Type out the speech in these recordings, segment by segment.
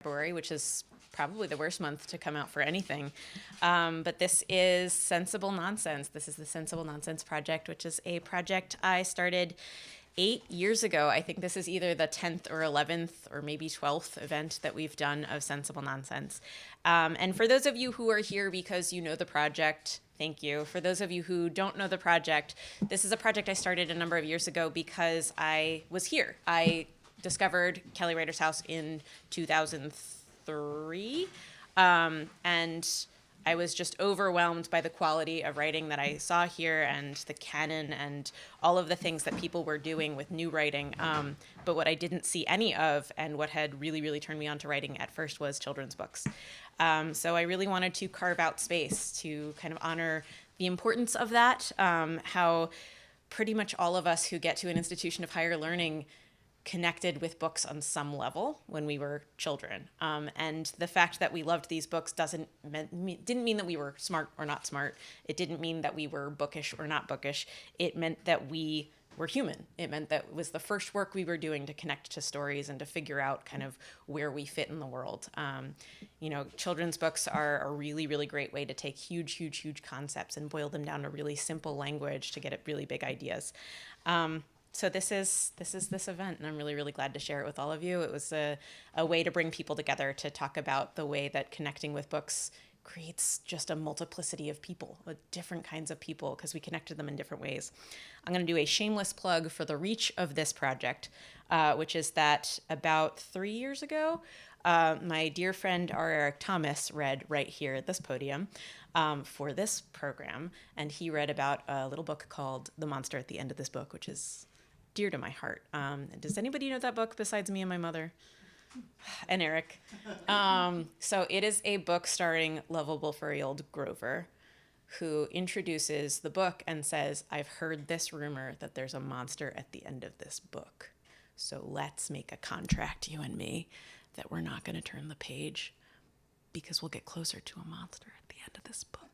February, which is probably the worst month to come out for anything. But this is Sensible Nonsense. This is the Sensible Nonsense Project, which is a project I started 8 years ago. I think this is either the 10th or 11th or maybe 12th event that we've done of Sensible Nonsense. And for those of you who are here because you know the project, thank you. For those of you who don't know the project, this is a project I started a number of years ago because I was here. I discovered Kelly Writer's House in 2003, and I was just overwhelmed by the quality of writing that I saw here and the canon and all of the things that people were doing with new writing. But what I didn't see any of, and what had really, really turned me on to writing at first, was children's books. So I really wanted to carve out space to kind of honor the importance of that, how pretty much all of us who get to an institution of higher learning connected with books on some level when we were children. And the fact that we loved these books didn't mean that we were smart or not smart. It didn't mean that we were bookish or not bookish. It meant that we were human. It meant that it was the first work we were doing to connect to stories and to figure out kind of where we fit in the world. Children's books are a really, really great way to take huge, huge, huge concepts and boil them down to really simple language to get at really big ideas. So this is this event, and I'm really, really glad to share it with all of you. It was a way to bring people together to talk about the way that connecting with books creates just a multiplicity of people, different kinds of people, because we connect to them in different ways. I'm going to do a shameless plug for the reach of this project, which is that about 3 years ago, my dear friend R. Eric Thomas read right here at this podium for this program, and he read about a little book called The Monster at the End of This Book, which is dear to my heart. Does anybody know that book besides me and my mother? And Eric. So it is a book starring lovable furry-old Grover, who introduces the book and says, I've heard this rumor that there's a monster at the end of this book. So let's make a contract, you and me, that we're not going to turn the page because we'll get closer to a monster at the end of this book.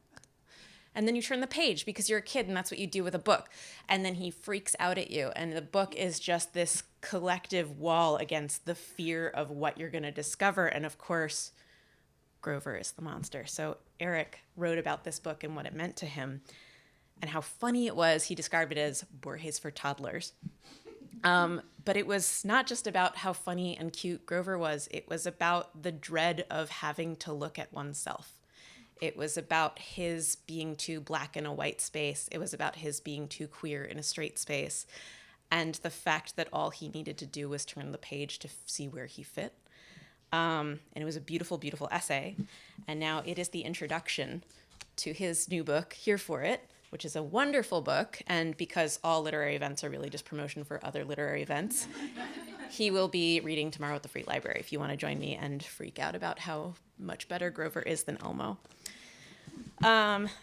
And then you turn the page because you're a kid and that's what you do with a book. And then he freaks out at you. And the book is just this collective wall against the fear of what you're going to discover. And of course, Grover is the monster. So Eric wrote about this book and what it meant to him and how funny it was. He described it as Borges for toddlers. But it was not just about how funny and cute Grover was. It was about the dread of having to look at oneself. It was about his being too black in a white space. It was about his being too queer in a straight space. And the fact that all he needed to do was turn the page to see where he fit. And it was a beautiful, beautiful essay. And now it is the introduction to his new book, Here for It, which is a wonderful book. And because all literary events are really just promotion for other literary events, he will be reading tomorrow at the Free Library if you want to join me and freak out about how much better Grover is than Elmo.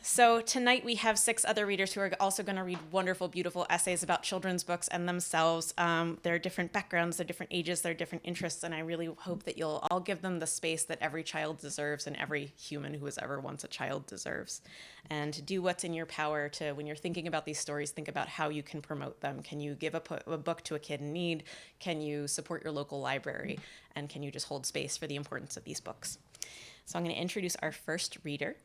So tonight we have 6 other readers who are also going to read wonderful, beautiful essays about children's books and themselves. There are different backgrounds, there are different ages, there are different interests, and I really hope that you'll all give them the space that every child deserves and every human who has ever once a child deserves. And do what's in your power to, when you're thinking about these stories, think about how you can promote them. Can you give a book to a kid in need? Can you support your local library? And can you just hold space for the importance of these books? So I'm going to introduce our first reader,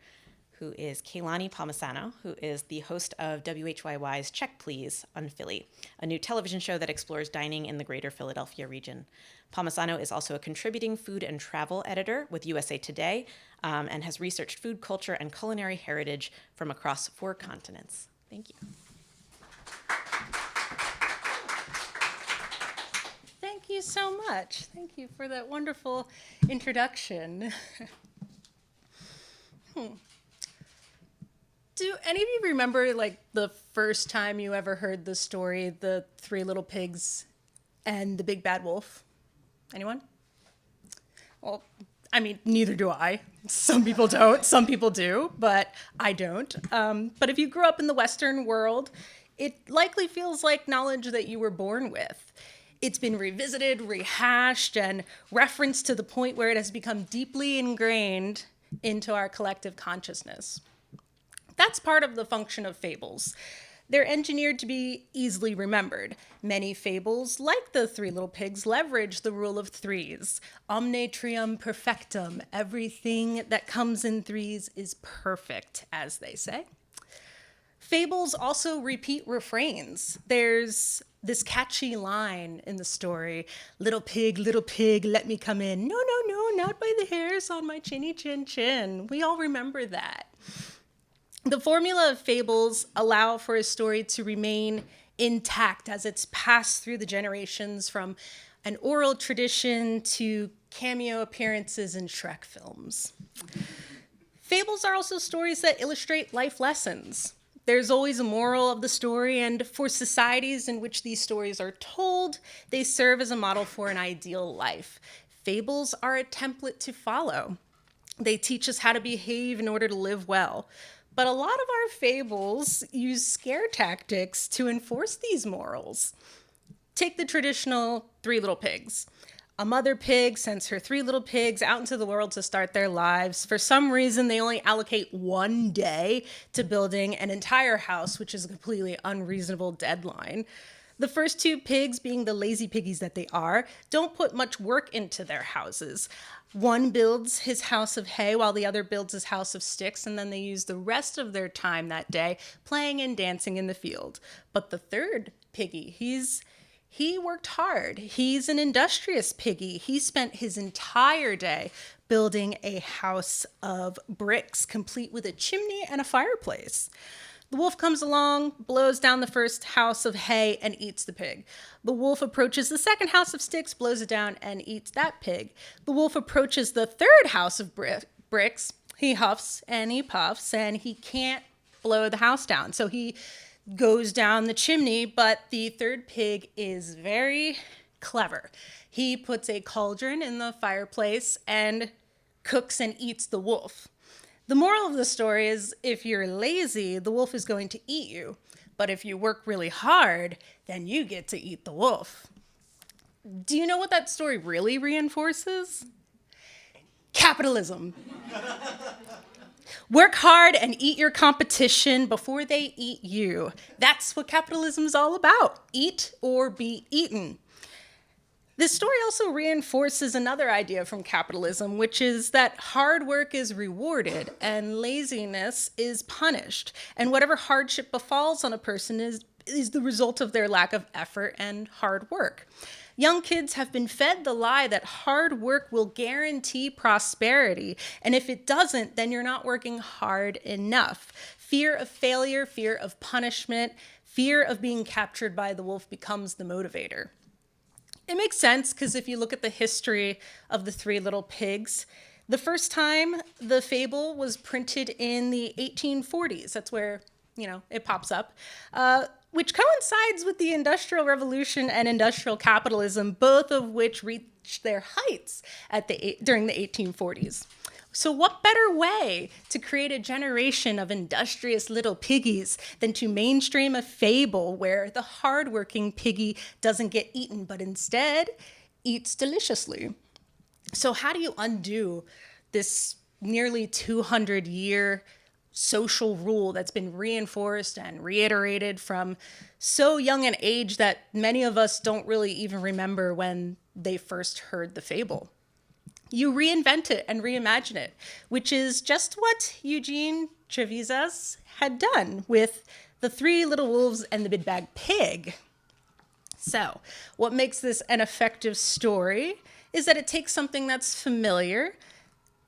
who is Kaylani Palmisano, who is the host of WHYY's Check Please on Philly, a new television show that explores dining in the greater Philadelphia region. Palmisano is also a contributing food and travel editor with USA Today and has researched food culture and culinary heritage from across 4 continents. Thank you. Thank you so much. Thank you for that wonderful introduction. Do any of you remember, the first time you ever heard the story, The 3 Little Pigs and the Big Bad Wolf? Anyone? Well, I mean, neither do I. Some people don't, some people do, but I don't. But if you grew up in the Western world, it likely feels like knowledge that you were born with. It's been revisited, rehashed, and referenced to the point where it has become deeply ingrained into our collective consciousness. That's part of the function of fables. They're engineered to be easily remembered. Many fables, like the Three Little Pigs, leverage the rule of threes. Omne trium perfectum. Everything that comes in threes is perfect, as they say. Fables also repeat refrains. There's this catchy line in the story, little pig, let me come in. No, no, no, not by the hairs on my chinny chin chin. We all remember that. The formula of fables allow for a story to remain intact as it's passed through the generations, from an oral tradition to cameo appearances in Shrek films. Fables are also stories that illustrate life lessons. There's always a moral of the story, and for societies in which these stories are told, they serve as a model for an ideal life. Fables are a template to follow. They teach us how to behave in order to live well. But a lot of our fables use scare tactics to enforce these morals. Take the traditional Three Little Pigs. A mother pig sends her 3 little pigs out into the world to start their lives. For some reason, they only allocate 1 day to building an entire house, which is a completely unreasonable deadline. The first 2 pigs, being the lazy piggies that they are, don't put much work into their houses. One builds his house of hay while the other builds his house of sticks, and then they use the rest of their time that day playing and dancing in the field. But the third piggy, he worked hard. He's an industrious piggy. He spent his entire day building a house of bricks, complete with a chimney and a fireplace. The wolf comes along, blows down the first house of hay, and eats the pig. The wolf approaches the second house of sticks, blows it down, and eats that pig. The wolf approaches the third house of bricks. He huffs and he puffs, and he can't blow the house down. So he goes down the chimney, but the third pig is very clever. He puts a cauldron in the fireplace and cooks and eats the wolf. The moral of the story is, if you're lazy, the wolf is going to eat you. But if you work really hard, then you get to eat the wolf. Do you know what that story really reinforces? Capitalism. Work hard and eat your competition before they eat you. That's what capitalism is all about. Eat or be eaten. This story also reinforces another idea from capitalism, which is that hard work is rewarded and laziness is punished. And whatever hardship befalls on a person is the result of their lack of effort and hard work. Young kids have been fed the lie that hard work will guarantee prosperity, and if it doesn't, then you're not working hard enough. Fear of failure, fear of punishment, fear of being captured by the wolf becomes the motivator. It makes sense because if you look at the history of the 3 Little Pigs, the first time the fable was printed in the 1840s. That's where, it pops up. Which coincides with the Industrial Revolution and industrial capitalism, both of which reached their heights during the 1840s. So what better way to create a generation of industrious little piggies than to mainstream a fable where the hardworking piggy doesn't get eaten, but instead eats deliciously? So how do you undo this nearly 200-year social rule that's been reinforced and reiterated from so young an age that many of us don't really even remember when they first heard the fable? You reinvent it and reimagine it, which is just what Eugene Trevisan had done with the 3 Little Wolves and the Big Bad Pig. So, what makes this an effective story is that it takes something that's familiar,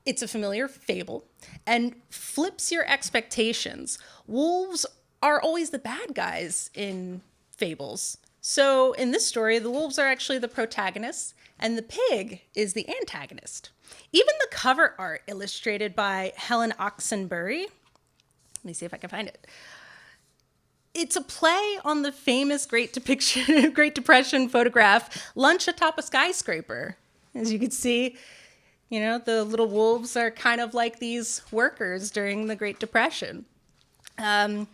it's a familiar fable, and flips your expectations. Wolves are always the bad guys in fables. So in this story, the wolves are actually the protagonists, and the pig is the antagonist. Even the cover art, illustrated by Helen Oxenbury, let me see if I can find it. It's a play on the famous Great Depression photograph, Lunch Atop a Skyscraper. As you can see, the little wolves are kind of like these workers during the Great Depression. That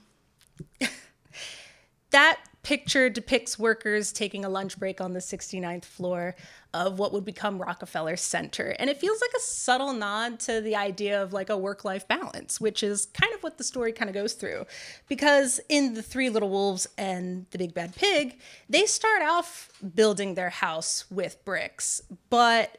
picture depicts workers taking a lunch break on the 69th floor of what would become Rockefeller Center. And it feels like a subtle nod to the idea of like a work-life balance, which is kind of what the story kind of goes through. Because in The Three Little Wolves and The Big Bad Pig, they start off building their house with bricks, but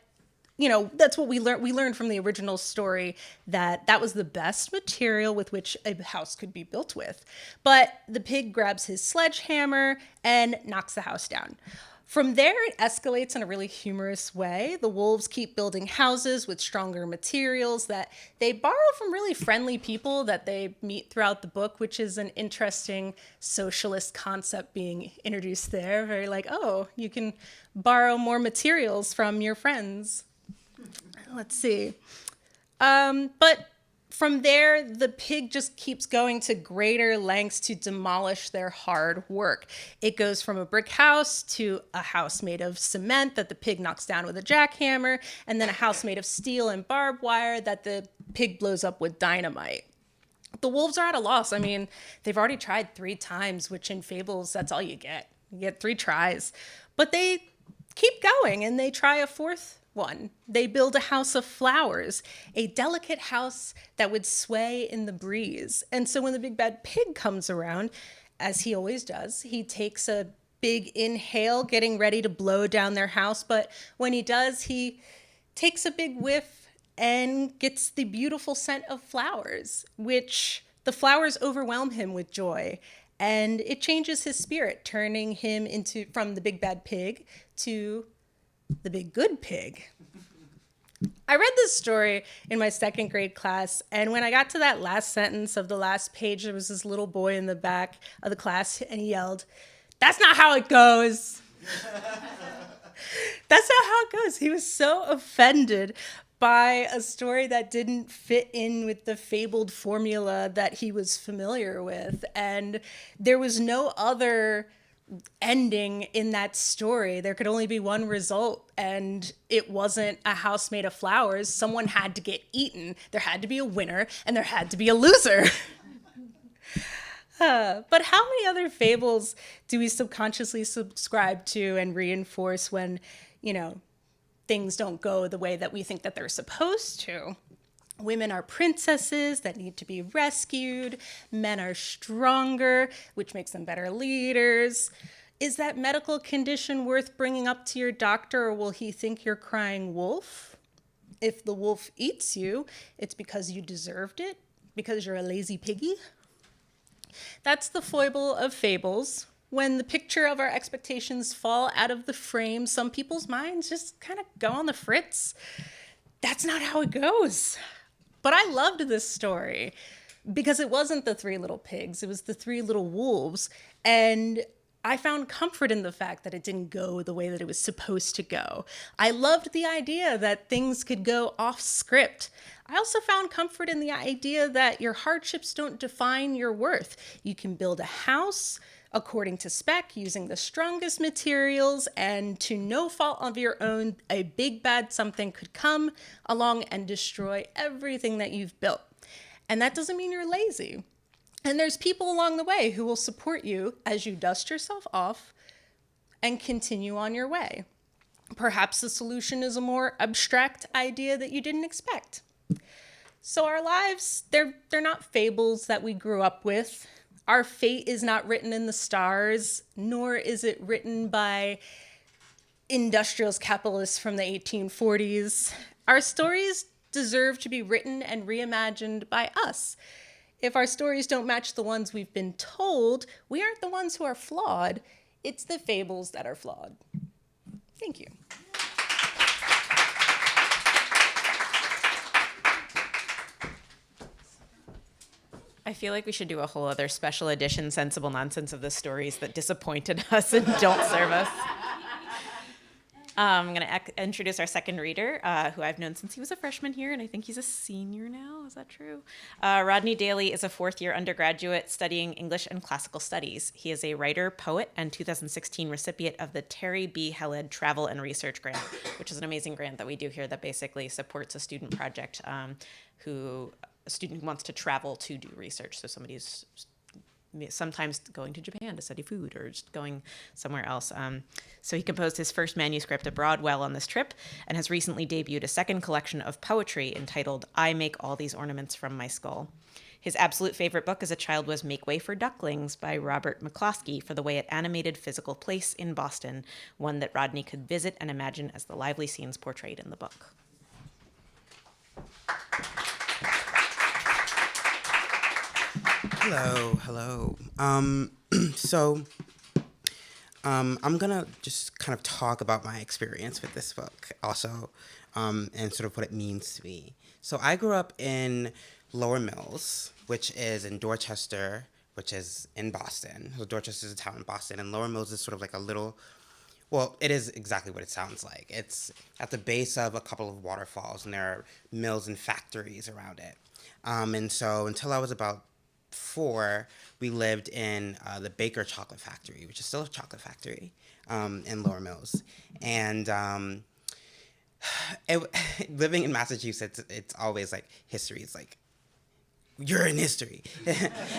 that's what we learned. We learned from the original story that was the best material with which a house could be built with. But the pig grabs his sledgehammer and knocks the house down. From there, it escalates in a really humorous way. The wolves keep building houses with stronger materials that they borrow from really friendly people that they meet throughout the book, which is an interesting socialist concept being introduced there. Very like, oh, you can borrow more materials from your friends. Let's see. But from there, the pig just keeps going to greater lengths to demolish their hard work. It goes from a brick house to a house made of cement that the pig knocks down with a jackhammer, and then a house made of steel and barbed wire that the pig blows up with dynamite. The wolves are at a loss. I mean, they've already tried 3 times, which in fables, that's all you get. You get 3 tries. But they keep going, and they try a 4th one. They build a house of flowers, a delicate house that would sway in the breeze. And so when the big bad pig comes around, as he always does, he takes a big inhale, getting ready to blow down their house. But when he does, he takes a big whiff and gets the beautiful scent of flowers, which the flowers overwhelm him with joy. And it changes his spirit, turning him from the big bad pig to the big good pig. I read this story in my 2nd grade class, and when I got to that last sentence of the last page, there was this little boy in the back of the class, and he yelled, "That's not how it goes." That's not how it goes. He was so offended by a story that didn't fit in with the fabled formula that he was familiar with, and there was no other ending in that story. There could only be one result, and it wasn't a house made of flowers. Someone had to get eaten. There had to be a winner, and there had to be a loser. But how many other fables do we subconsciously subscribe to and reinforce when, things don't go the way that we think that they're supposed to? Women are princesses that need to be rescued. Men are stronger, which makes them better leaders. Is that medical condition worth bringing up to your doctor, or will he think you're crying wolf? If the wolf eats you, it's because you deserved it, because you're a lazy piggy. That's the foible of fables. When the picture of our expectations fall out of the frame, some people's minds just kind of go on the fritz. That's not how it goes. But I loved this story because it wasn't the 3 little pigs. It was the 3 little wolves. And I found comfort in the fact that it didn't go the way that it was supposed to go. I loved the idea that things could go off script. I also found comfort in the idea that your hardships don't define your worth. You can build a house according to spec, using the strongest materials, and to no fault of your own, a big bad something could come along and destroy everything that you've built. And that doesn't mean you're lazy. And there's people along the way who will support you as you dust yourself off and continue on your way. Perhaps the solution is a more abstract idea that you didn't expect. So our lives, they're not fables that we grew up with. Our fate is not written in the stars, nor is it written by industrialist capitalists from the 1840s. Our stories deserve to be written and reimagined by us. If our stories don't match the ones we've been told, we aren't the ones who are flawed. It's the fables that are flawed. Thank you. I feel like we should do a whole other special edition sensible nonsense of the stories that disappointed us and don't serve us. I'm going to introduce our second reader, who I've known since he was a freshman here, and I think he's a senior now. Is that true? Rodney Daly is a 4th-year undergraduate studying English and classical studies. He is a writer, poet, and 2016 recipient of the Terry B. Helled Travel and Research Grant, which is an amazing grant that we do here that basically supports a student project a student who wants to travel to do research. So somebody who's sometimes going to Japan to study food or just going somewhere else. So he composed his first manuscript abroad while on this trip and has recently debuted a second collection of poetry entitled I Make All These Ornaments from My Skull. His absolute favorite book as a child was Make Way for Ducklings by Robert McCloskey for the way it animated physical place in Boston, one that Rodney could visit and imagine as the lively scenes portrayed in the book. Hello. I'm gonna just kind of talk about my experience with this book also, and sort of what it means to me. So I grew up in Lower Mills, which is in Dorchester, which is in Boston. So Dorchester is a town in Boston, and Lower Mills is sort of like a little, well, it is exactly what it sounds like. It's at the base of a couple of waterfalls, and there are mills and factories around it. And so until I was about 4, we lived in the Baker Chocolate Factory, which is still a chocolate factory in Lower Mills. And living in Massachusetts, it's always like history. It's like, you're in history.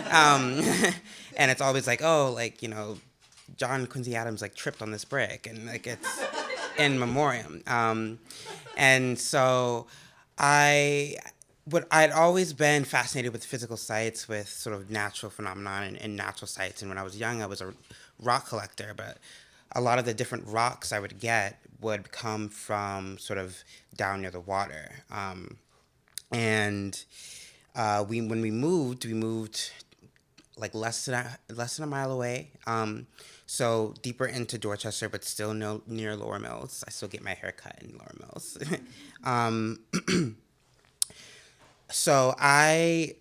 And it's always like, oh, like, John Quincy Adams like tripped on this brick, and like it's in memoriam. And so I'd always been fascinated with physical sites, with sort of natural phenomenon and natural sites. And when I was young, I was a rock collector, but a lot of the different rocks I would get would come from sort of down near the water. And when we moved like less than a mile away. So deeper into Dorchester, but still near Lower Mills. I still get my hair cut in Lower Mills. So I,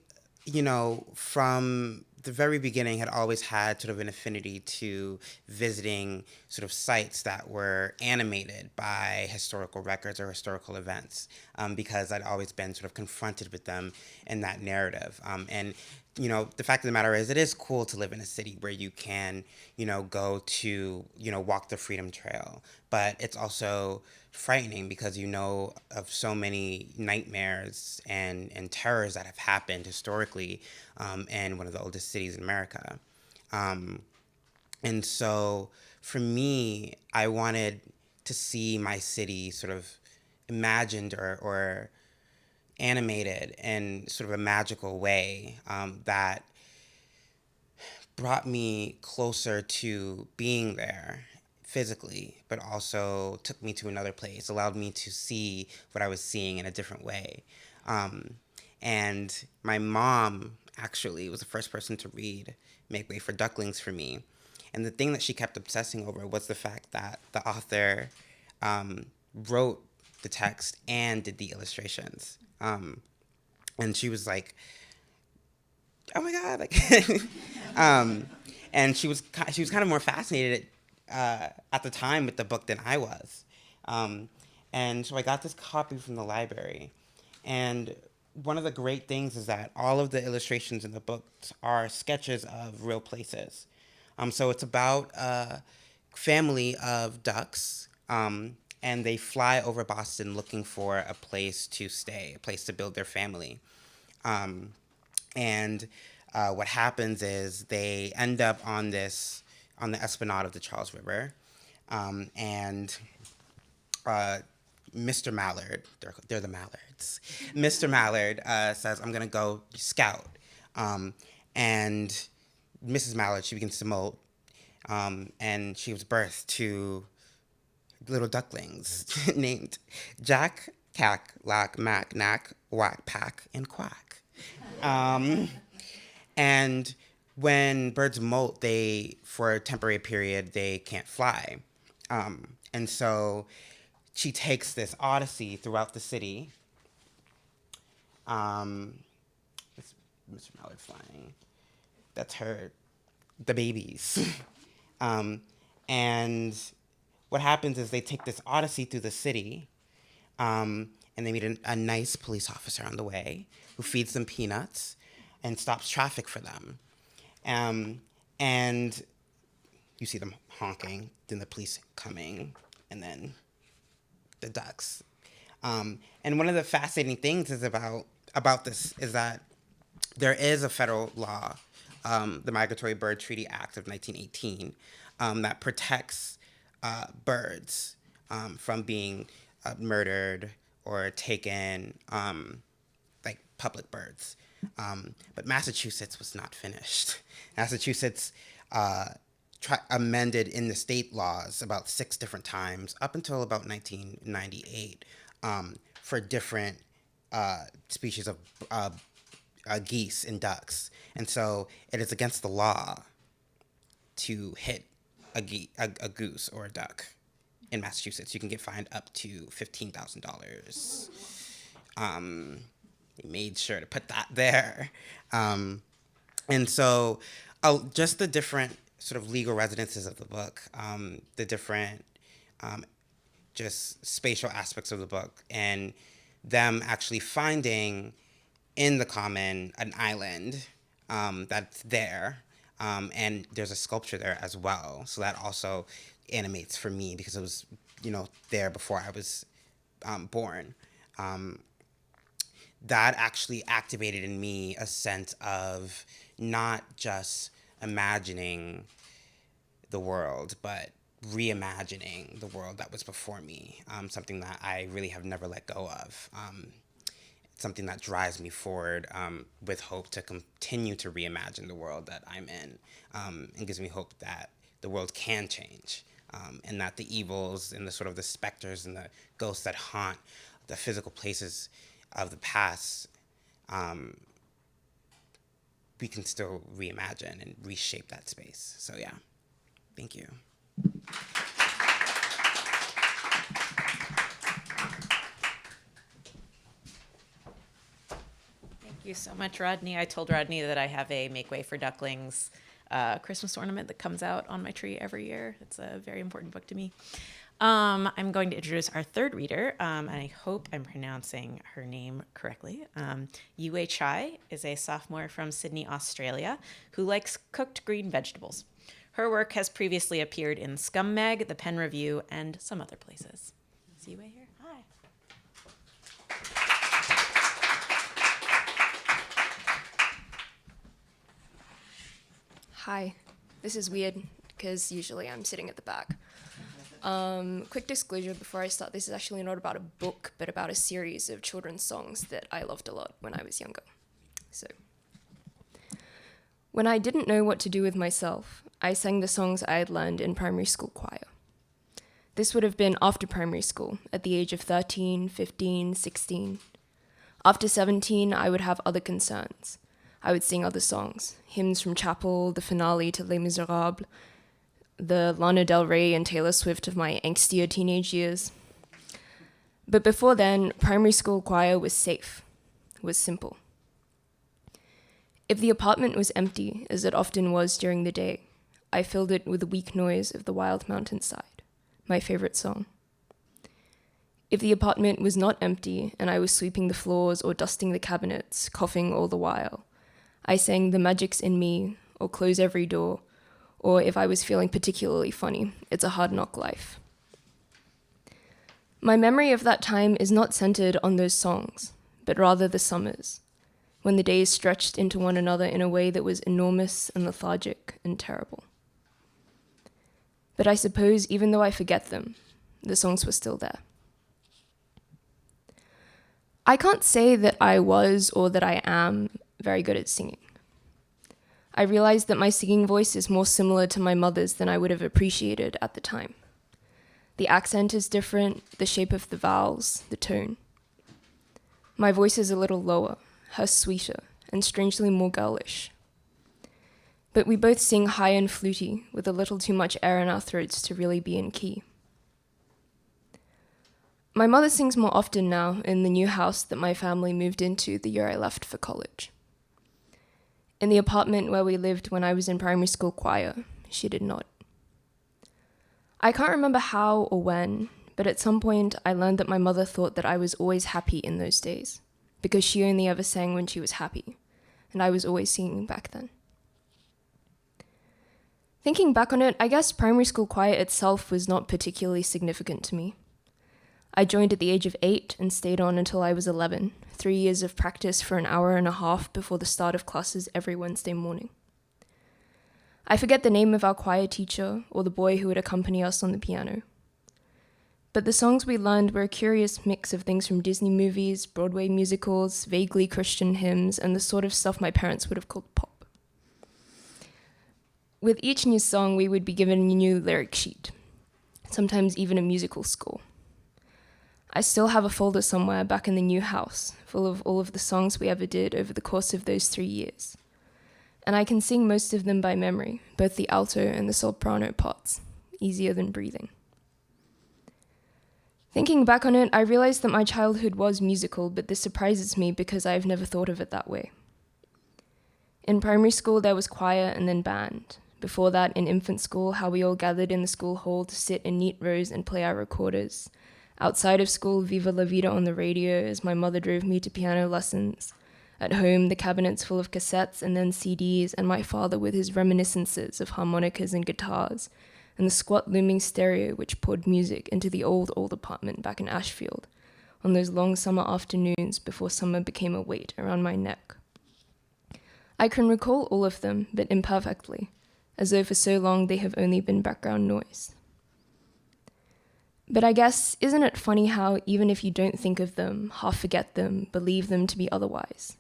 from the very beginning had always had sort of an affinity to visiting sort of sites that were animated by historical records or historical events, because I'd always been sort of confronted with them in that narrative. And the fact of the matter is, it is cool to live in a city where you can, go to, walk the Freedom Trail. But it's also frightening because of so many nightmares and terrors that have happened historically in one of the oldest cities in America. And so for me, I wanted to see my city sort of imagined or animated in sort of a magical way that brought me closer to being there physically, but also took me to another place, allowed me to see what I was seeing in a different way. And my mom actually was the first person to read Make Way for Ducklings for me. And the thing that she kept obsessing over was the fact that the author wrote the text and did the illustrations. And she was like, oh my God, like, and she was kind of more fascinated at the time with the book than I was. And so I got this copy from the library. And one of the great things is that all of the illustrations in the book are sketches of real places. So it's about a family of ducks, and they fly over Boston looking for a place to stay, a place to build their family. And what happens is they end up on the esplanade of the Charles River, and Mr. Mallard, they're the Mallards. Mr. Mallard says, I'm going to go scout. And Mrs. Mallard, she begins to molt, and she was birthed to little ducklings named Jack, Cack, Lack, Mac, Knack, Whack, Pack, and Quack. And when birds molt, for a temporary period, they can't fly. And so she takes this odyssey throughout the city. Mr. Mallard flying. That's the babies. And what happens is they take this odyssey through the city, and they meet a nice police officer on the way who feeds them peanuts and stops traffic for them. And you see them honking, then the police coming, and then the ducks. And one of the fascinating things is about this is that there is a federal law the Migratory Bird Treaty Act of 1918 that protects birds from being murdered or taken, like public birds. But Massachusetts was not finished. Massachusetts amended in the state laws about 6 different times up until about 1998 for different species of geese and ducks. And so it is against the law to hit a goose or a duck in Massachusetts. You can get fined up to $15,000. We made sure to put that there. And so just the different sort of legal residences of the book, the different just spatial aspects of the book, and them actually finding in the common an island that's there, and there's a sculpture there as well. So that also animates for me because it was, there before I was born. That actually activated in me a sense of not just imagining the world, but reimagining the world that was before me, something that I really have never let go of. Something that drives me forward with hope to continue to reimagine the world that I'm in, and gives me hope that the world can change, and that the evils and the sort of the specters and the ghosts that haunt the physical places of the past, we can still reimagine and reshape that space. So yeah, thank you. Thank you so much, Rodney. I told Rodney that I have a Make Way for Ducklings Christmas ornament that comes out on my tree every year. It's a very important book to me. I'm going to introduce our third reader, and I hope I'm pronouncing her name correctly. Yue Chai is a sophomore from Sydney, Australia, who likes cooked green vegetables. Her work has previously appeared in Scum Mag, The Pen Review, and some other places. Is Yue here? Hi. Hi. This is weird because usually I'm sitting at the back. Quick disclosure before I start, this is actually not about a book, but about a series of children's songs that I loved a lot when I was younger. So, when I didn't know what to do with myself, I sang the songs I had learned in primary school choir. This would have been after primary school, at the age of 13, 15, 16. After 17, I would have other concerns. I would sing other songs, hymns from chapel, the finale to Les Miserables, the Lana Del Rey and Taylor Swift of my angstier teenage years. But before then, primary school choir was safe, was simple. If the apartment was empty, as it often was during the day, I filled it with the weak noise of the wild mountainside, my favorite song. If the apartment was not empty and I was sweeping the floors or dusting the cabinets, coughing all the while, I sang The Magic's in Me, or Close Every Door, or if I was feeling particularly funny, It's a Hard Knock Life. My memory of that time is not centered on those songs, but rather the summers, when the days stretched into one another in a way that was enormous and lethargic and terrible. But I suppose even though I forget them, the songs were still there. I can't say that I was or that I am very good at singing. I realized that my singing voice is more similar to my mother's than I would have appreciated at the time. The accent is different, the shape of the vowels, the tone. My voice is a little lower, hers sweeter, and strangely more girlish. But we both sing high and fluty, with a little too much air in our throats to really be in key. My mother sings more often now in the new house that my family moved into the year I left for college. In the apartment where we lived when I was in primary school choir, she did not. I can't remember how or when, but at some point I learned that my mother thought that I was always happy in those days, because she only ever sang when she was happy, and I was always singing back then. Thinking back on it, I guess primary school choir itself was not particularly significant to me. I joined at the age of 8 and stayed on until I was 11, 3 years of practice for an hour and a half before the start of classes every Wednesday morning. I forget the name of our choir teacher or the boy who would accompany us on the piano. But the songs we learned were a curious mix of things from Disney movies, Broadway musicals, vaguely Christian hymns, and the sort of stuff my parents would have called pop. With each new song, we would be given a new lyric sheet, sometimes even a musical score. I still have a folder somewhere back in the new house, full of all of the songs we ever did over the course of those 3 years. And I can sing most of them by memory, both the alto and the soprano parts, easier than breathing. Thinking back on it, I realized that my childhood was musical, but this surprises me because I've never thought of it that way. In primary school, there was choir and then band. Before that, in infant school, how we all gathered in the school hall to sit in neat rows and play our recorders. Outside of school, Viva La Vida on the radio as my mother drove me to piano lessons. At home, the cabinets full of cassettes and then CDs, and my father with his reminiscences of harmonicas and guitars, and the squat looming stereo which poured music into the old apartment back in Ashfield on those long summer afternoons before summer became a weight around my neck. I can recall all of them, but imperfectly, as though for so long they have only been background noise. But I guess, isn't it funny how, even if you don't think of them, half forget them, believe them to be otherwise,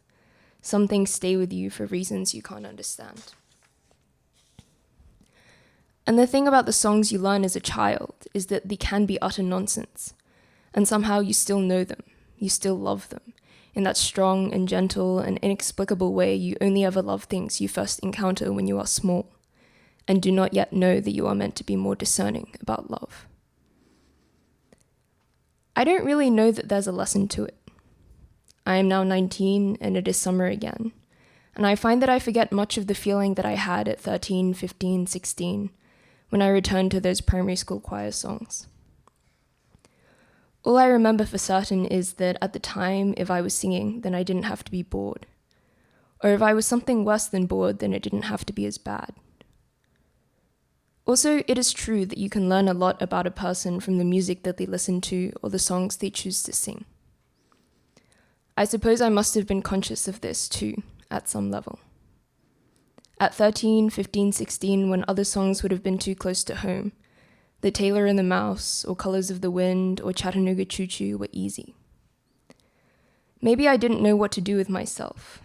some things stay with you for reasons you can't understand? And the thing about the songs you learn as a child is that they can be utter nonsense, and somehow you still know them, you still love them, in that strong and gentle and inexplicable way you only ever love things you first encounter when you are small, and do not yet know that you are meant to be more discerning about love. I don't really know that there's a lesson to it. I am now 19 and it is summer again, and I find that I forget much of the feeling that I had at 13, 15, 16, when I returned to those primary school choir songs. All I remember for certain is that at the time, if I was singing, then I didn't have to be bored. Or if I was something worse than bored, then it didn't have to be as bad. Also, it is true that you can learn a lot about a person from the music that they listen to or the songs they choose to sing. I suppose I must have been conscious of this too, at some level. At 13, 15, 16, when other songs would have been too close to home, The Tailor and the Mouse, or Colors of the Wind, or Chattanooga Choo Choo were easy. Maybe I didn't know what to do with myself,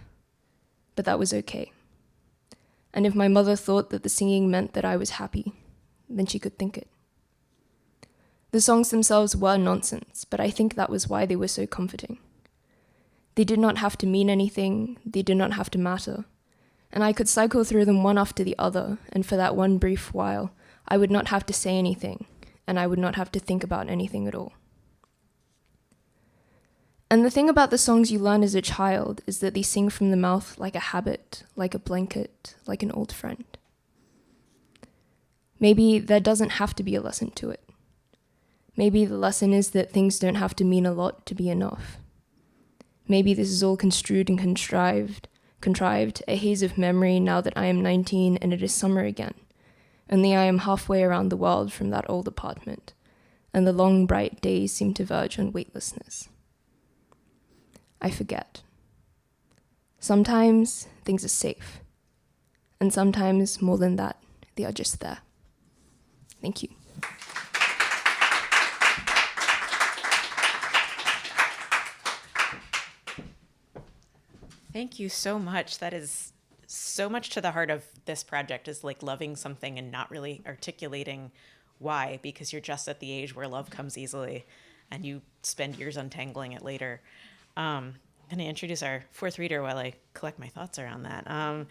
but that was okay. And if my mother thought that the singing meant that I was happy, then she could think it. The songs themselves were nonsense, but I think that was why they were so comforting. They did not have to mean anything, they did not have to matter, and I could cycle through them one after the other, and for that one brief while, I would not have to say anything, and I would not have to think about anything at all. And the thing about the songs you learn as a child is that they sing from the mouth like a habit, like a blanket, like an old friend. Maybe there doesn't have to be a lesson to it. Maybe the lesson is that things don't have to mean a lot to be enough. Maybe this is all construed and contrived, a haze of memory now that I am 19 and it is summer again. Only I am halfway around the world from that old apartment, and the long bright days seem to verge on weightlessness. I forget. Sometimes things are safe, and sometimes, more than that, they are just there. Thank you. Thank you so much. That is so much to the heart of this project, is like loving something and not really articulating why, because you're just at the age where love comes easily and you spend years untangling it later. I'm going to introduce our fourth reader while I collect my thoughts around that.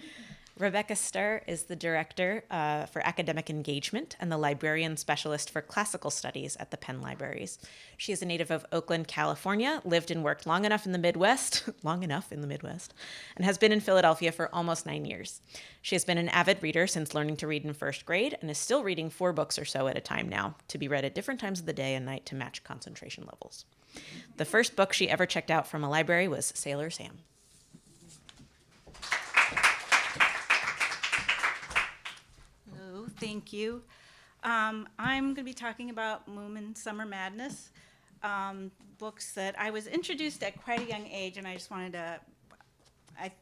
Rebecca Starr is the director for academic engagement and the librarian specialist for classical studies at the Penn Libraries. She is a native of Oakland, California, lived and worked long enough in the Midwest, and has been in Philadelphia for almost 9 years. She has been an avid reader since learning to read in first grade and is still reading 4 books or so at a time now, to be read at different times of the day and night to match concentration levels. The first book she ever checked out from a library was Sailor Sam. Thank you. I'm going to be talking about Moomin Summer Madness, books that I was introduced at quite a young age, and I just wanted to,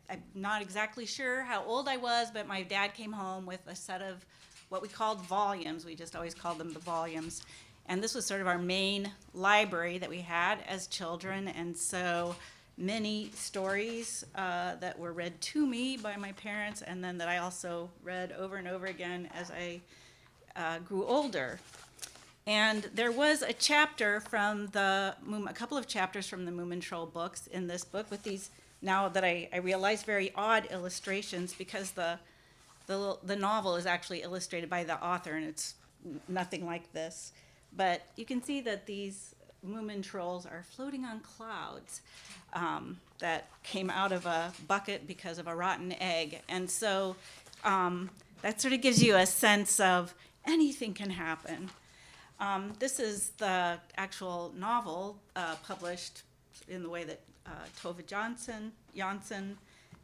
I'm not exactly sure how old I was, but my dad came home with a set of what we called volumes. We just always called them the volumes. And this was sort of our main library that we had as children. And so many stories that were read to me by my parents, and then that I also read over and over again as I grew older. And there was a chapter from a couple of chapters from the Moomin Troll books in this book with these, now that I realize, very odd illustrations, because the novel is actually illustrated by the author, and it's nothing like this. But you can see that these Moomin trolls are floating on clouds that came out of a bucket because of a rotten egg. And so that sort of gives you a sense of anything can happen. This is the actual novel published in the way that Tove Jansson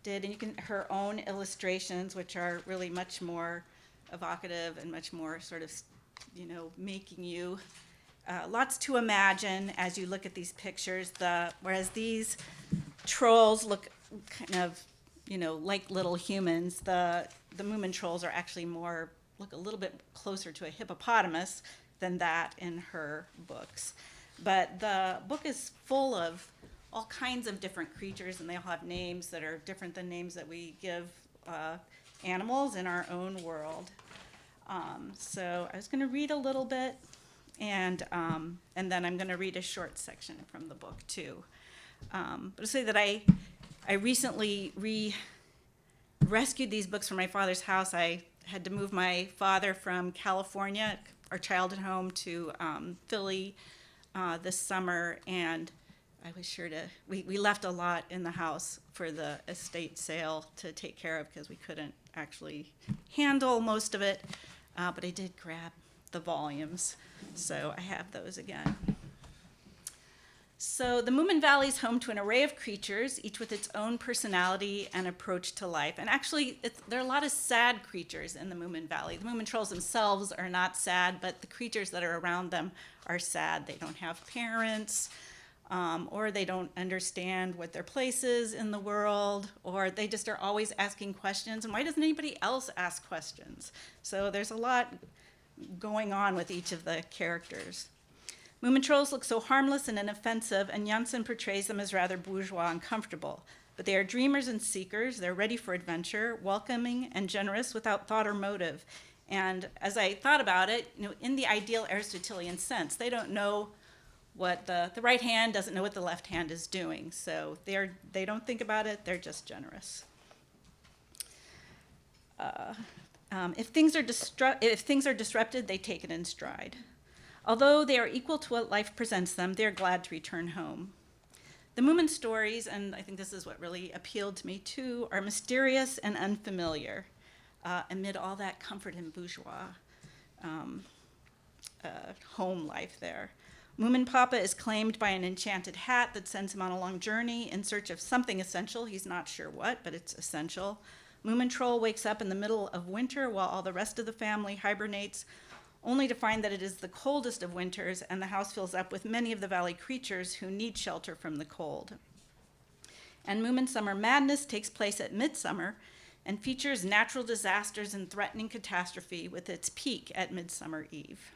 did, and you can her own illustrations, which are really much more evocative and much more sort of, making you lots to imagine as you look at these pictures. Whereas these trolls look kind of, like little humans, the Moomin trolls are actually look a little bit closer to a hippopotamus than that in her books. But the book is full of all kinds of different creatures, and they all have names that are different than names that we give animals in our own world. So I was going to read a little bit, and then I'm going to read a short section from the book too. But to say that I recently rescued these books from my father's house. I had to move my father from California, our childhood home, to Philly this summer, and I was sure we left a lot in the house for the estate sale to take care of because we couldn't actually handle most of it, but I did grab the volumes, so I have those again. So the Moomin Valley is home to an array of creatures, each with its own personality and approach to life. And actually, there are a lot of sad creatures in the Moomin Valley. The Moomin trolls themselves are not sad, but the creatures that are around them are sad. They don't have parents, or they don't understand what their place is in the world, or they just are always asking questions. And why doesn't anybody else ask questions? So there's a lot going on with each of the characters. Moomin trolls look so harmless and inoffensive, and Jansson portrays them as rather bourgeois and comfortable. But they are dreamers and seekers. They're ready for adventure, welcoming and generous without thought or motive. And as I thought about it, in the ideal Aristotelian sense, they don't know what the right hand doesn't know what the left hand is doing. So they don't think about it. They're just generous. If things are disrupted, they take it in stride. Although they are equal to what life presents them, they are glad to return home. The Moomin stories, and I think this is what really appealed to me too, are mysterious and unfamiliar amid all that comfort and bourgeois home life there. Moomin Papa is claimed by an enchanted hat that sends him on a long journey in search of something essential. He's not sure what, but it's essential. Moomin Troll wakes up in the middle of winter while all the rest of the family hibernates, only to find that it is the coldest of winters, and the house fills up with many of the valley creatures who need shelter from the cold. And Moomin Summer Madness takes place at midsummer and features natural disasters and threatening catastrophe, with its peak at Midsummer Eve.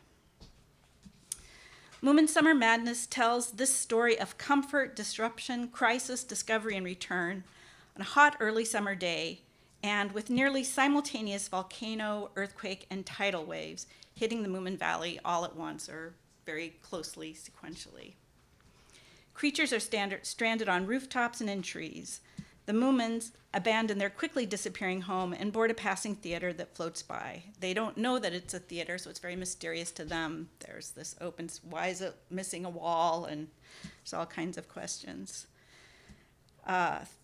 Moomin Summer Madness tells this story of comfort, disruption, crisis, discovery, and return on a hot early summer day, and with nearly simultaneous volcano, earthquake, and tidal waves hitting the Moomin Valley all at once, or very closely sequentially. Creatures are stranded on rooftops and in trees. The Moomins abandon their quickly disappearing home and board a passing theater that floats by. They don't know that it's a theater, so it's very mysterious to them. There's this open, why is it missing a wall? And there's all kinds of questions.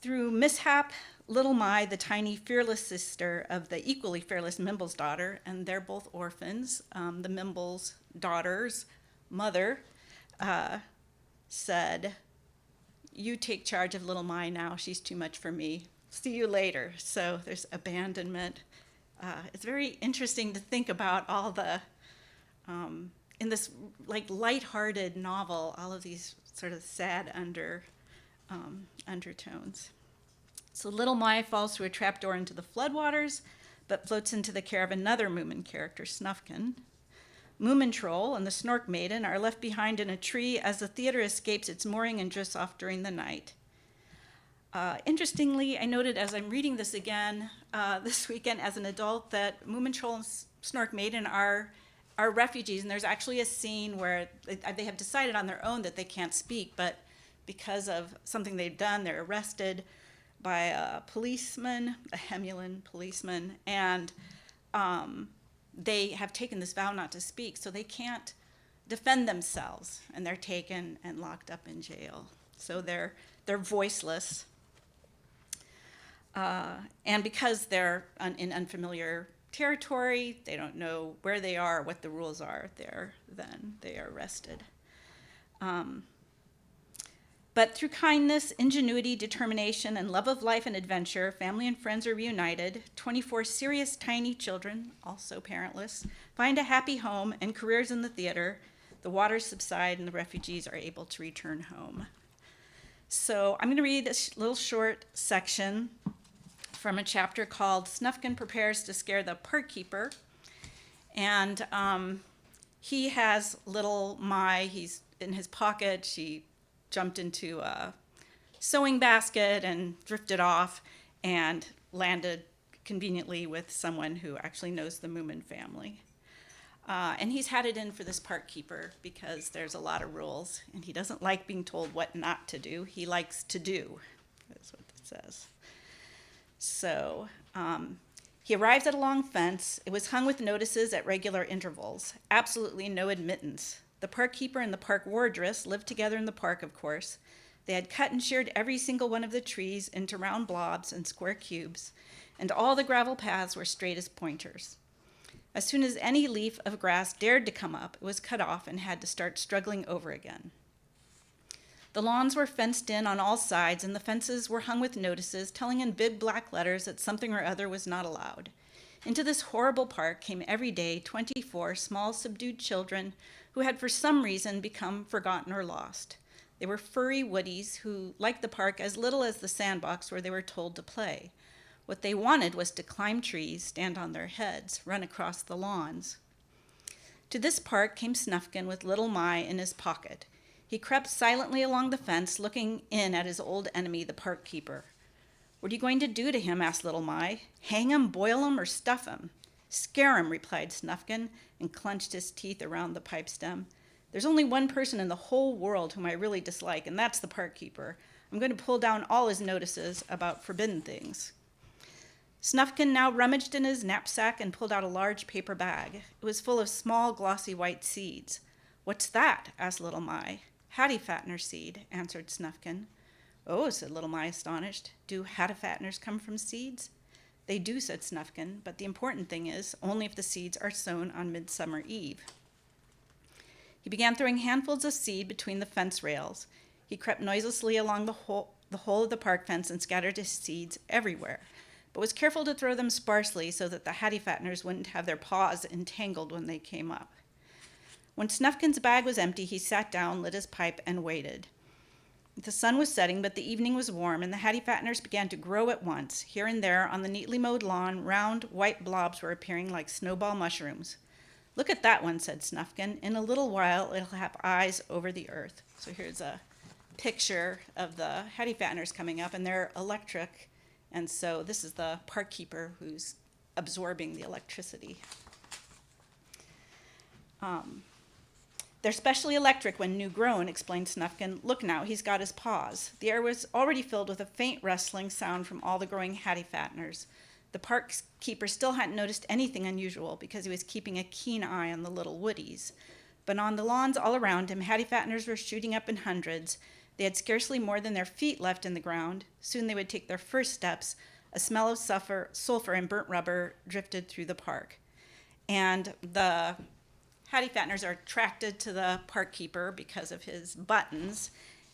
Through mishap, Little Mai, the tiny, fearless sister of the equally fearless Mimble's daughter, and they're both orphans, the Mimble's daughter's mother said, "You take charge of Little Mai now. She's too much for me. See you later." So there's abandonment. It's very interesting to think about all the, in this like lighthearted novel, all of these sort of sad undertones. So Little My falls through a trapdoor into the floodwaters, but floats into the care of another Moomin character, Snufkin. Moomin Troll and the Snork Maiden are left behind in a tree as the theater escapes its mooring and drifts off during the night. Interestingly, I noted as I'm reading this again this weekend as an adult that Moomin Troll and Snork Maiden are refugees, and there's actually a scene where they have decided on their own that they can't speak, but because of something they've done, they're arrested by a policeman, a Hemulan policeman, and they have taken this vow not to speak, so they can't defend themselves, and they're taken and locked up in jail. So they're voiceless. And because they're in unfamiliar territory, they don't know where they are, what the rules are there, then they are arrested. But through kindness, ingenuity, determination, and love of life and adventure, family and friends are reunited. 24 serious tiny children, also parentless, find a happy home and careers in the theater. The waters subside and the refugees are able to return home. So I'm going to read a little short section from a chapter called Snufkin Prepares to Scare the Park Keeper. And he has little Mai, he's in his pocket. She jumped into a sewing basket and drifted off and landed conveniently with someone who actually knows the Moomin family. And he's had it in for this park keeper because there's a lot of rules, and he doesn't like being told what not to do. He likes to do. That's what it says. So he arrives at a long fence. It was hung with notices at regular intervals. Absolutely no admittance. The park keeper and the park wardress lived together in the park, of course. They had cut and sheared every single one of the trees into round blobs and square cubes, and all the gravel paths were straight as pointers. As soon as any leaf of grass dared to come up, it was cut off and had to start struggling over again. The lawns were fenced in on all sides, and the fences were hung with notices telling in big black letters that something or other was not allowed. Into this horrible park came every day 24 small, subdued children who had for some reason become forgotten or lost. They were furry woodies who liked the park as little as the sandbox where they were told to play. What they wanted was to climb trees, stand on their heads, run across the lawns. To this park came Snufkin with little Mai in his pocket. He crept silently along the fence, looking in at his old enemy, the park keeper. "What are you going to do to him?" asked little Mai. "Hang him, boil him, or stuff him?" "Scare him," replied Snufkin, and clenched his teeth around the pipe stem. "There's only one person in the whole world whom I really dislike, and that's the park keeper. I'm going to pull down all his notices about forbidden things." Snufkin now rummaged in his knapsack and pulled out a large paper bag. It was full of small, glossy white seeds. "What's that?" asked little Mai. "Hattie-fattener seed," answered Snufkin. "Oh," said little Mai, astonished. "Do hattie-fatteners come from seeds?" "They do," said Snufkin, "but the important thing is only if the seeds are sown on Midsummer Eve." He began throwing handfuls of seed between the fence rails. He crept noiselessly along the whole of the park fence and scattered his seeds everywhere, but was careful to throw them sparsely so that the hattie-fatteners wouldn't have their paws entangled when they came up. When Snufkin's bag was empty, he sat down, lit his pipe, and waited. The sun was setting, but the evening was warm, and the hattie-fatteners began to grow at once. Here and there, on the neatly mowed lawn, round, white blobs were appearing like snowball mushrooms. "Look at that one," said Snufkin. "In a little while, it'll have eyes over the earth." So here's a picture of the hattie-fatteners coming up, and they're electric. And so this is the park keeper who's absorbing the electricity. "They're specially electric when new grown," explained Snufkin. "Look now, he's got his paws." The air was already filled with a faint rustling sound from all the growing hattie-fatteners. The park keeper still hadn't noticed anything unusual because he was keeping a keen eye on the little woodies. But on the lawns all around him, hattie-fatteners were shooting up in hundreds. They had scarcely more than their feet left in the ground. Soon they would take their first steps. A smell of sulfur and burnt rubber drifted through the park. And the hattie-fatteners are attracted to the park keeper because of his buttons.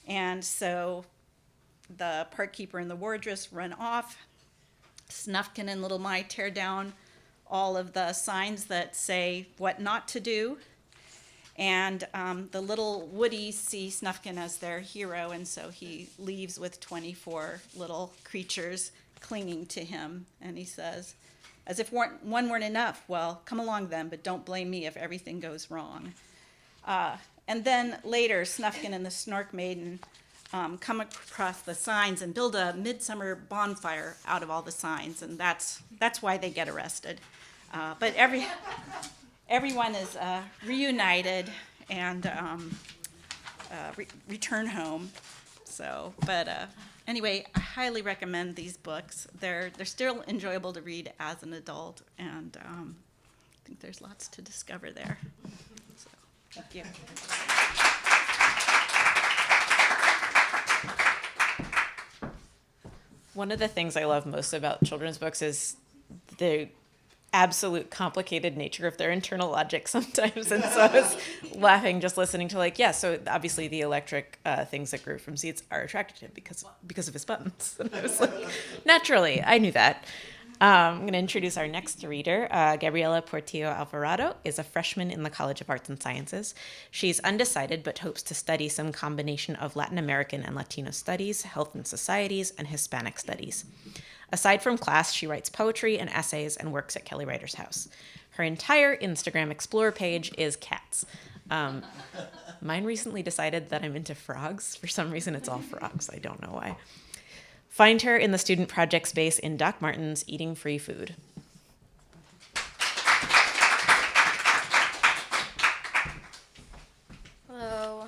And so the park keeper and the wardress run off. Snufkin and little Mai tear down all of the signs that say what not to do. And the little Woodies see Snufkin as their hero, and so he leaves with 24 little creatures clinging to him. And he says, as if one weren't enough, well, come along then, but don't blame me if everything goes wrong. And then later, Snufkin and the Snork Maiden come across the signs and build a midsummer bonfire out of all the signs, and that's why they get arrested. But everyone is reunited and return home. So, but anyway, I highly recommend these books. They're still enjoyable to read as an adult, and I think there's lots to discover there. So, thank you. One of the things I love most about children's books is the absolute complicated nature of their internal logic sometimes. And so I was laughing just listening to so obviously the electric things that grew from seeds are attracted to him because of his buttons. And I was like, naturally, I knew that. I'm going to introduce our next reader. Gabriela Portillo Alvarado is a freshman in the College of Arts and Sciences. She's undecided but hopes to study some combination of Latin American and Latino studies, health and societies, and Hispanic studies. Aside from class, she writes poetry and essays and works at Kelly Writer's House. Her entire Instagram Explorer page is cats. Mine recently decided that I'm into frogs. For some reason, it's all frogs. I don't know why. Find her in the student project space in Doc Martens eating free food. Hello.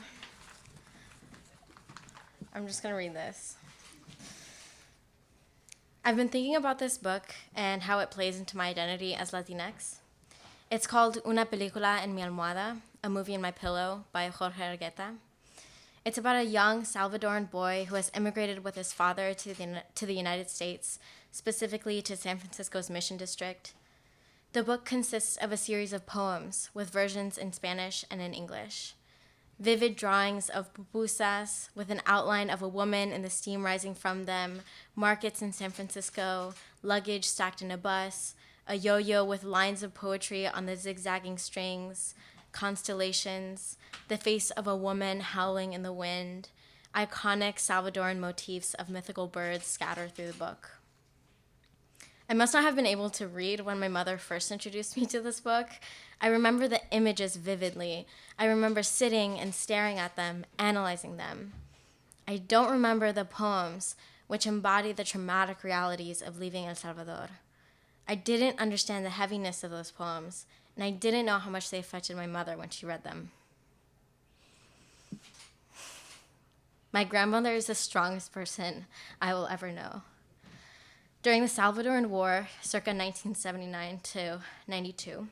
I'm just going to read this. I've been thinking about this book and how it plays into my identity as Latinx. It's called Una película en mi almohada, a movie in my pillow by Jorge Argueta. It's about a young Salvadoran boy who has immigrated with his father to the United States, specifically to San Francisco's Mission District. The book consists of a series of poems with versions in Spanish and in English. Vivid drawings of pupusas with an outline of a woman and the steam rising from them, markets in San Francisco, luggage stacked in a bus, a yo-yo with lines of poetry on the zigzagging strings, constellations, the face of a woman howling in the wind, iconic Salvadoran motifs of mythical birds scattered through the book. I must not have been able to read when my mother first introduced me to this book. I remember the images vividly. I remember sitting and staring at them, analyzing them. I don't remember the poems, which embody the traumatic realities of leaving El Salvador. I didn't understand the heaviness of those poems, and I didn't know how much they affected my mother when she read them. My grandmother is the strongest person I will ever know. During the Salvadoran War, circa 1979 to 92,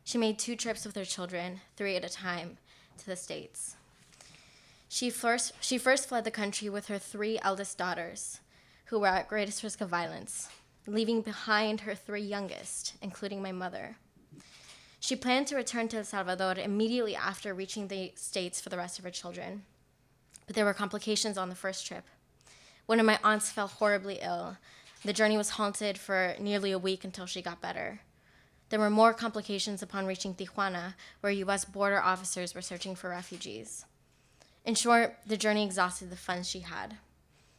she made 2 trips with her children, 3 at a time, to the States. She first fled the country with her 3 eldest daughters, who were at greatest risk of violence, leaving behind her 3 youngest, including my mother. She planned to return to El Salvador immediately after reaching the States for the rest of her children. But there were complications on the first trip. One of my aunts fell horribly ill. The journey was halted for nearly a week until she got better. There were more complications upon reaching Tijuana, where U.S. border officers were searching for refugees. In short, the journey exhausted the funds she had.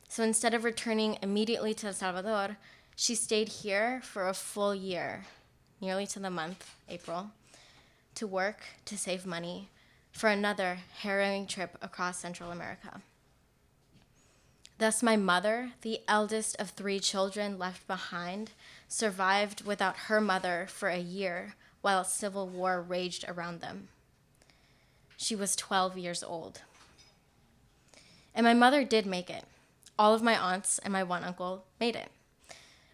So instead of returning immediately to El Salvador, she stayed here for a full year, nearly to the month, April, to work, to save money, for another harrowing trip across Central America. Thus, my mother, the eldest of 3 children left behind, survived without her mother for a year while a civil war raged around them. She was 12 years old. And my mother did make it. All of my aunts and my one uncle made it.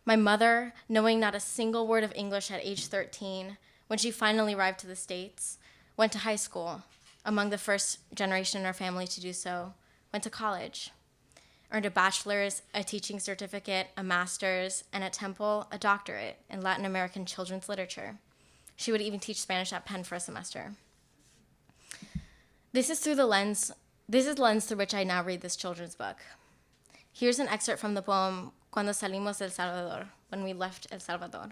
My mother, knowing not a single word of English at age 13, when she finally arrived to the States, went to high school, among the first generation in our family to do so, went to college, earned a bachelor's, a teaching certificate, a master's, and at Temple, a doctorate in Latin American children's literature. She would even teach Spanish at Penn for a semester. This is the lens through which I now read this children's book. Here's an excerpt from the poem Cuando salimos del Salvador, when we left El Salvador.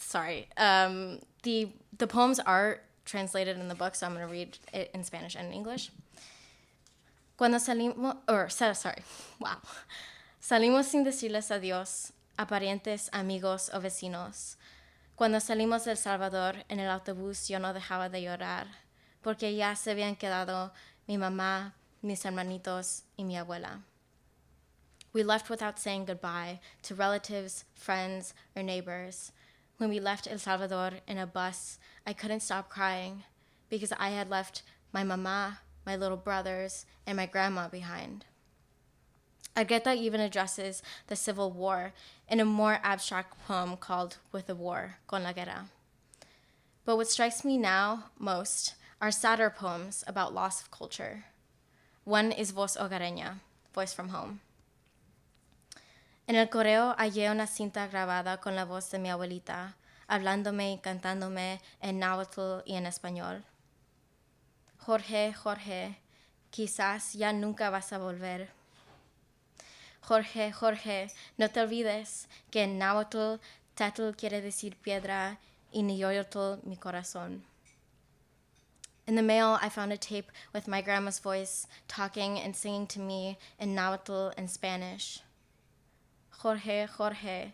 sorry. The poems are translated in the book, so I'm going to read it in Spanish and in English. Cuando salimos, sorry, wow. Salimos sin decirles adiós a parientes, amigos o vecinos. Cuando salimos del Salvador, en el autobús yo no dejaba de llorar, porque ya se habían quedado mi mamá, mis hermanitos y mi abuela. We left without saying goodbye to relatives, friends, or neighbors. When we left El Salvador in a bus, I couldn't stop crying because I had left my mama, my little brothers, and my grandma behind. Argueta even addresses the Civil War in a more abstract poem called With the War, Con la Guerra. But what strikes me now most are sadder poems about loss of culture. One is Voz Hogareña, Voice from Home. En el correo hallé una cinta grabada con la voz de mi abuelita, hablándome y cantándome en náhuatl y en español. Jorge, Jorge, quizás ya nunca vas a volver. Jorge, Jorge, no te olvides que en náhuatl tetl quiere decir piedra y niyoyotl mi corazón. In the mail, I found a tape with my grandma's voice talking and singing to me in náhuatl and Spanish. Jorge, Jorge,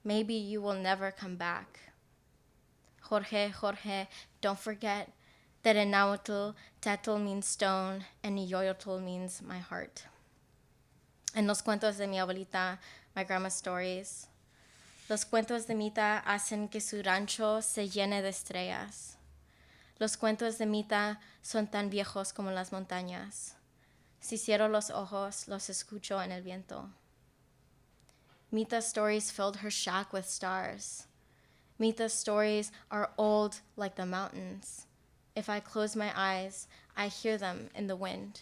maybe you will never come back. Jorge, Jorge, don't forget that in náhuatl, tetl means stone and niyoyotl means my heart. En los cuentos de mi abuelita, my grandma's stories, los cuentos de Mita hacen que su rancho se llene de estrellas. Los cuentos de Mita son tan viejos como las montañas. Si cierro los ojos, los escucho en el viento. Mita's stories filled her shack with stars. Mita's stories are old like the mountains. If I close my eyes, I hear them in the wind.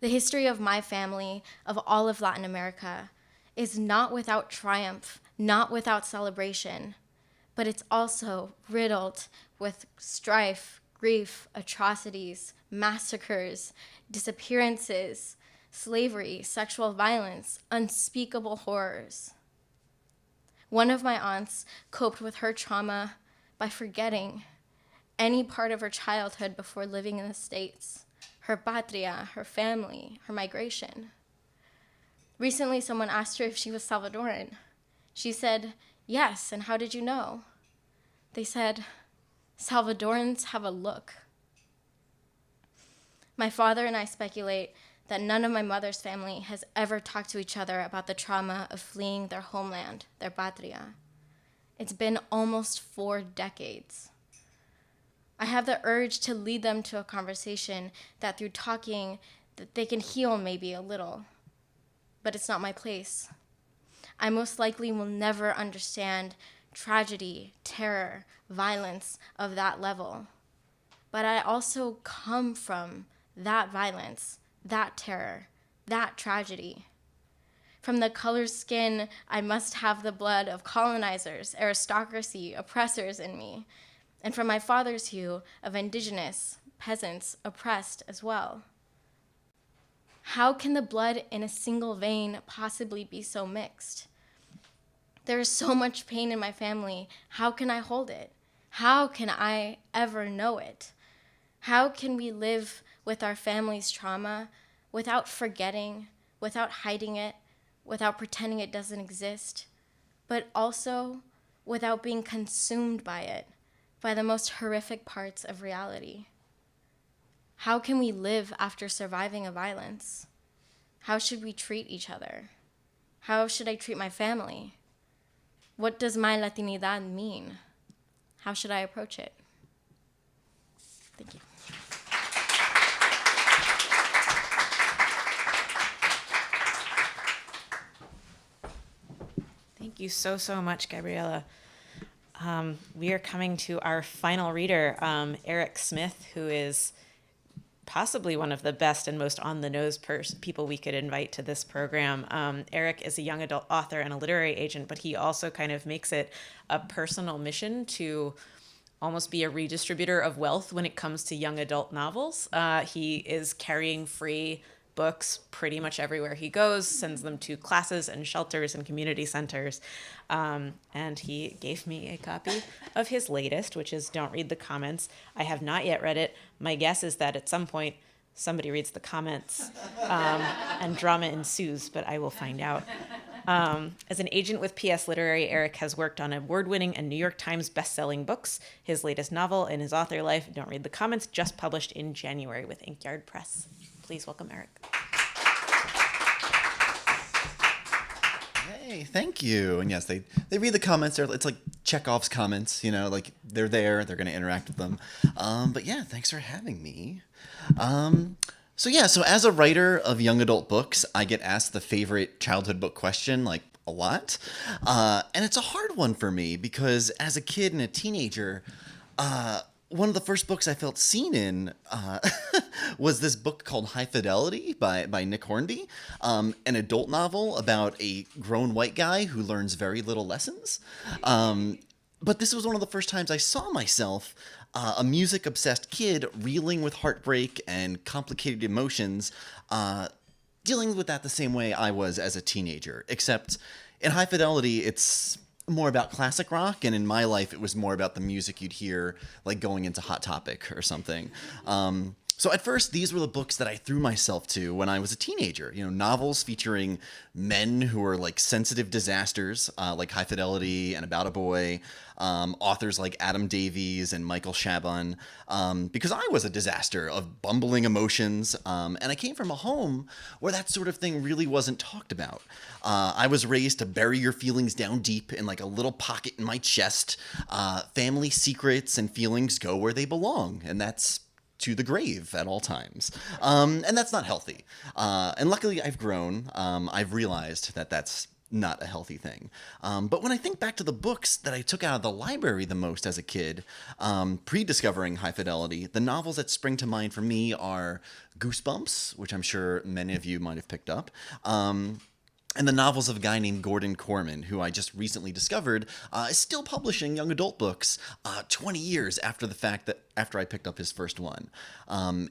The history of my family, of all of Latin America, is not without triumph, not without celebration, but it's also riddled with strife, grief, atrocities, massacres, disappearances, slavery, sexual violence, unspeakable horrors. One of my aunts coped with her trauma by forgetting any part of her childhood before living in the States, her patria, her family, her migration. Recently, someone asked her if she was Salvadoran. She said, yes, and how did you know? They said, Salvadorans have a look. My father and I speculate that none of my mother's family has ever talked to each other about the trauma of fleeing their homeland, their patria. It's been almost 4 decades. I have the urge to lead them to a conversation that through talking, that they can heal maybe a little. But it's not my place. I most likely will never understand tragedy, terror, violence of that level. But I also come from that violence, that terror, that tragedy. From the color skin, I must have the blood of colonizers, aristocracy, oppressors in me. And from my father's hue of indigenous, peasants, oppressed as well. How can the blood in a single vein possibly be so mixed? There is so much pain in my family. How can I hold it? How can I ever know it? How can we live with our family's trauma without forgetting, without hiding it, without pretending it doesn't exist, but also without being consumed by it, by the most horrific parts of reality? How can we live after surviving a violence? How should we treat each other? How should I treat my family? What does my Latinidad mean? How should I approach it? Thank you. Thank you so much, Gabriela. We are coming to our final reader, Eric Smith, who is possibly one of the best and most on-the-nose people we could invite to this program. Eric is a young adult author and a literary agent, but he also kind of makes it a personal mission to almost be a redistributor of wealth when it comes to young adult novels. He is carrying free books pretty much everywhere he goes, sends them to classes and shelters and community centers. And he gave me a copy of his latest, which is Don't Read the Comments. I have not yet read it. My guess is that at some point somebody reads the comments and drama ensues, but I will find out. As an agent with PS Literary, Eric has worked on award-winning and New York Times best-selling books. His latest novel in his author life, Don't Read the Comments, just published in January with Inkyard Press. Please welcome Eric. Hey, thank you. And yes, they read the comments. It's like Chekhov's comments, like they're there, they're going to interact with them. But yeah, thanks for having me. So as a writer of young adult books, I get asked the favorite childhood book question, like, a lot. And it's a hard one for me because as a kid and a teenager, one of the first books I felt seen in was this book called High Fidelity by Nick Hornby, an adult novel about a grown white guy who learns very little lessons. But this was one of the first times I saw myself, a music-obsessed kid reeling with heartbreak and complicated emotions, dealing with that the same way I was as a teenager, except in High Fidelity, it's more about classic rock, and in my life, it was more about the music you'd hear, like going into Hot Topic or something. So at first, these were the books that I threw myself to when I was a teenager. Novels featuring men who were like sensitive disasters, like High Fidelity and About a Boy, authors like Adam Davies and Michael Chabon, because I was a disaster of bumbling emotions, and I came from a home where that sort of thing really wasn't talked about. I was raised to bury your feelings down deep in like a little pocket in my chest. Family secrets and feelings go where they belong, and that's to the grave at all times. And that's not healthy. And luckily I've grown. I've realized that that's not a healthy thing. But when I think back to the books that I took out of the library the most as a kid, pre-discovering High Fidelity, the novels that spring to mind for me are Goosebumps, which I'm sure many of you might have picked up, and the novels of a guy named Gordon Corman, who I just recently discovered is still publishing young adult books 20 years after the fact that after I picked up his first one.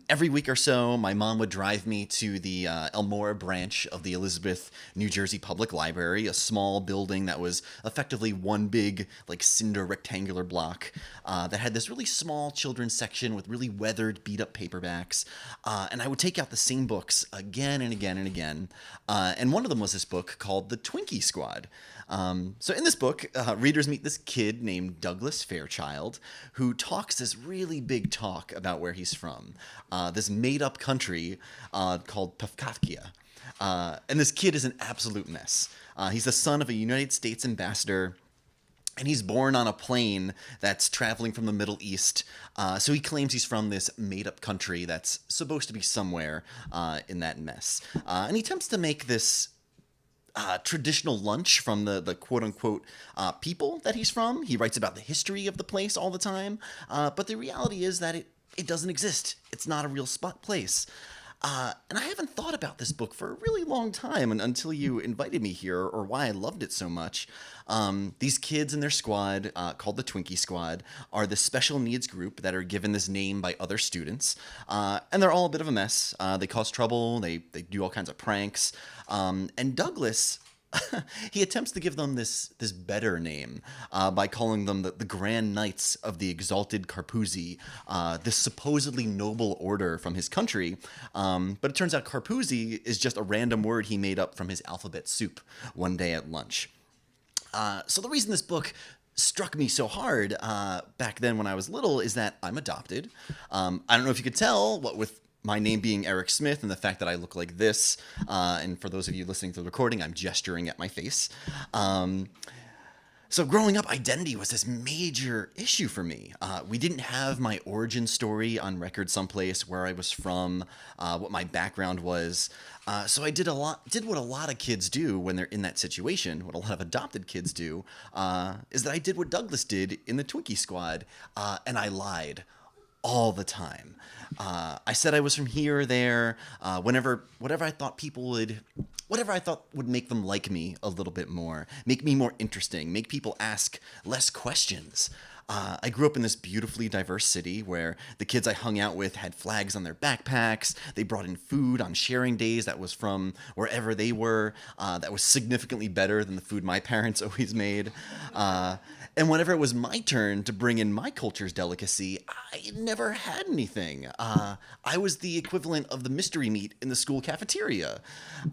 Every week or so, my mom would drive me to the Elmora branch of the Elizabeth, New Jersey Public Library, a small building that was effectively one big, like, cinder rectangular block that had this really small children's section with really weathered, beat-up paperbacks. And I would take out the same books again and again and again. And one of them was this book called The Twinkie Squad. So in this book, readers meet this kid named Douglas Fairchild, who talks this really big talk about where he's from, this made-up country called Pafkafkia. And this kid is an absolute mess. He's the son of a United States ambassador, and he's born on a plane that's traveling from the Middle East. So he claims he's from this made-up country that's supposed to be somewhere in that mess. And he attempts to make this traditional lunch from the quote-unquote people that he's from. He writes about the history of the place all the time, but the reality is that it doesn't exist. It's not a real place. And I haven't thought about this book for a really long time until you invited me here, or why I loved it so much. These kids and their squad, called the Twinkie Squad, are the special needs group that are given this name by other students. And they're all a bit of a mess. They cause trouble. They do all kinds of pranks. And Douglas, he attempts to give them this better name by calling them the Grand Knights of the Exalted Carpuzzi, this supposedly noble order from his country. But it turns out Carpuzzi is just a random word he made up from his alphabet soup one day at lunch. So the reason this book struck me so hard back then when I was little is that I'm adopted. I don't know if you could tell, what with my name being Eric Smith and the fact that I look like this, and for those of you listening to the recording, I'm gesturing at my face. So growing up, identity was this major issue for me. We didn't have my origin story on record someplace, where I was from, what my background was. So I did what a lot of kids do when they're in that situation, what a lot of adopted kids do, is that I did what Douglas did in the Twinkie Squad, and I lied all the time. I said I was from here or there, whatever I thought would make them like me a little bit more, make me more interesting, make people ask less questions. I grew up in this beautifully diverse city where the kids I hung out with had flags on their backpacks. They brought in food on sharing days that was from wherever they were, that was significantly better than the food my parents always made. And whenever it was my turn to bring in my culture's delicacy, I never had anything. I was the equivalent of the mystery meat in the school cafeteria.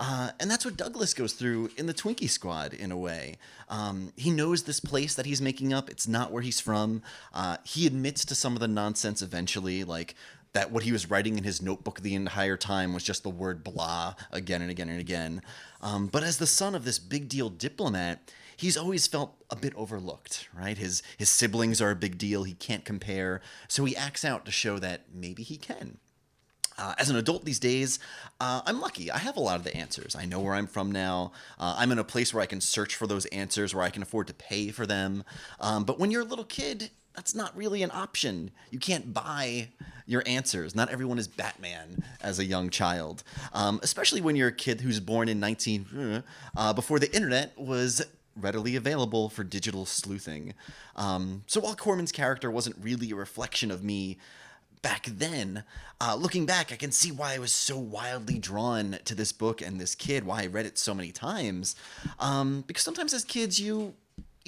And that's what Douglas goes through in the Twinkie Squad, in a way. He knows this place that he's making up. It's not where he's from. He admits to some of the nonsense eventually, like that what he was writing in his notebook the entire time was just the word blah again and again and again. But as the son of this big deal diplomat, he's always felt a bit overlooked, right? His siblings are a big deal. He can't compare. So he acts out to show that maybe he can. As an adult these days, I'm lucky. I have a lot of the answers. I know where I'm from now. I'm in a place where I can search for those answers, where I can afford to pay for them. But when you're a little kid, that's not really an option. You can't buy your answers. Not everyone is Batman as a young child, especially when you're a kid who's born in before the internet was readily available for digital sleuthing. So while Corman's character wasn't really a reflection of me back then, looking back, I can see why I was so wildly drawn to this book and this kid, why I read it so many times. Because sometimes as kids, you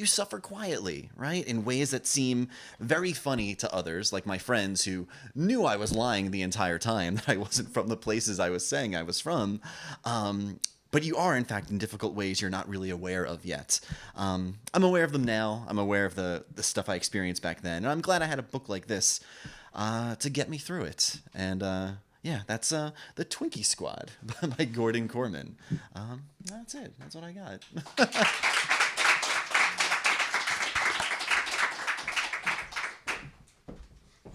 suffer quietly, right? In ways that seem very funny to others, like my friends who knew I was lying the entire time, that I wasn't from the places I was saying I was from. But you are, in fact, in difficult ways you're not really aware of yet. I'm aware of them now. I'm aware of the stuff I experienced back then. And I'm glad I had a book like this to get me through it. And yeah, that's the Twinkie Squad by Gordon Corman. That's it. That's what I got.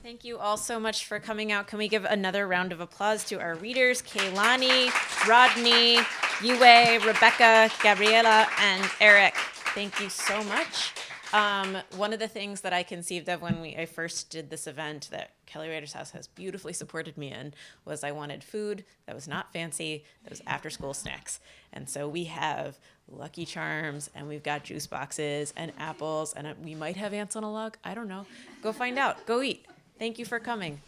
Thank you all so much for coming out. Can we give another round of applause to our readers, Kaylani, Rodney, Yue, Rebecca, Gabriela, and Eric. Thank you so much. One of the things that I conceived of when I first did this event that Kelly Writers House has beautifully supported me in was I wanted food that was not fancy, that was after-school snacks. And so we have Lucky Charms, and we've got juice boxes and apples, and we might have ants on a log. I don't know. Go find out. Go eat. Thank you for coming.